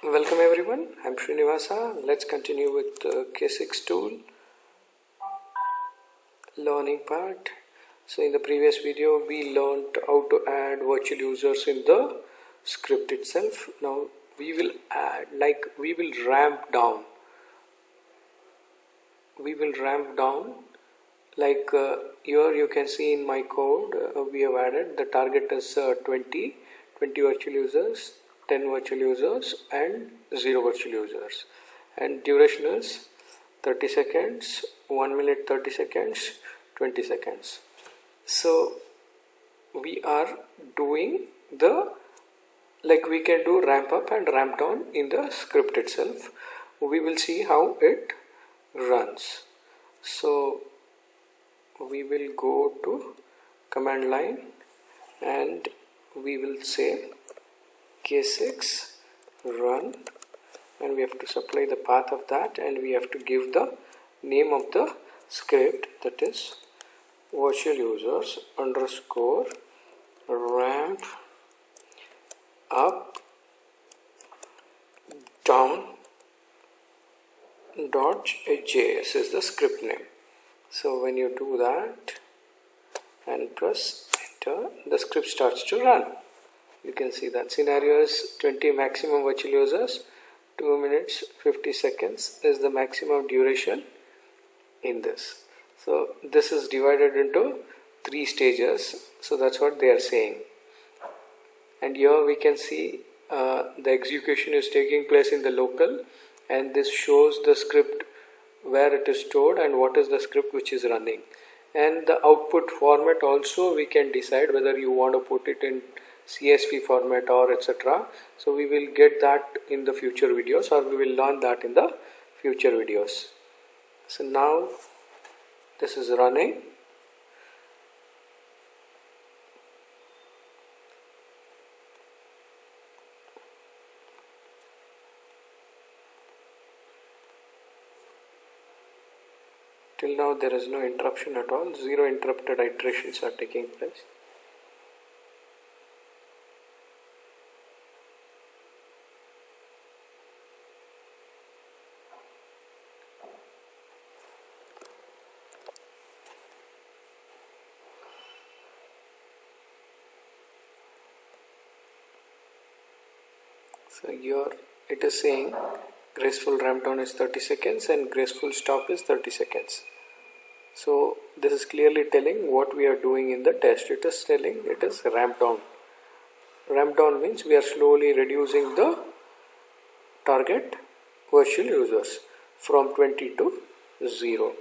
Welcome everyone, I'm Srinivasa. Let's continue with the K6tool learning part. So in the previous video we learned how to add virtual users in the script itself. Now we will add, we will ramp down. Here you can see in my code we have added the target is 20 virtual users, 10 virtual users and 0 virtual users, and duration is 30 seconds, 1 minute 30 seconds, 20 seconds. So we are doing the we can do ramp up and ramp down in the script itself. We will see how it runs. So we will go to command line and we will say K6 run, and we have to supply the path of that, and we have to give the name of the script, that is virtual users underscore ramp up down .js is the script name. So when you do that and press enter, the script starts to run. You can see that scenario is 20 maximum virtual users, 2 minutes 50 seconds is the maximum duration in this. So this is divided into 3 stages, so that's what they are saying. And here we can see the execution is taking place in the local, and this shows the script where it is stored and what is the script which is running. And the output format also we can decide whether you want to put it in CSV format or etc. So we will get that in the future videos, or we will learn that in the future videos. So now this is running. Till now there is no interruption at all, 0 interrupted iterations are taking place. So here it is saying graceful ramp down is 30 seconds and graceful stop is 30 seconds. So this is clearly telling what we are doing in the test. It is telling it is ramp down. Ramp down means we are slowly reducing the target virtual users from 20 to 0.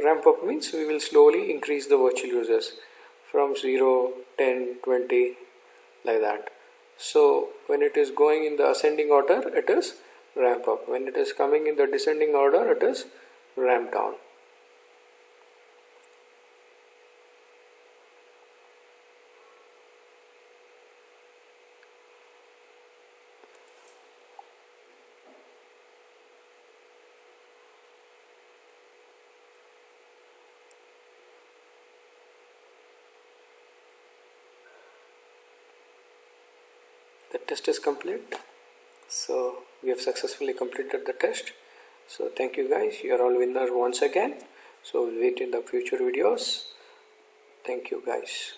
Ramp up means we will slowly increase the virtual users from 0, 10, 20 like that. So when it is going in the ascending order, it is ramp up. When it is coming in the descending order, it is ramp down. The test is complete. So we have successfully completed the test. So thank you guys, you are all winners once again. So we'll wait in the future videos. Thank you guys.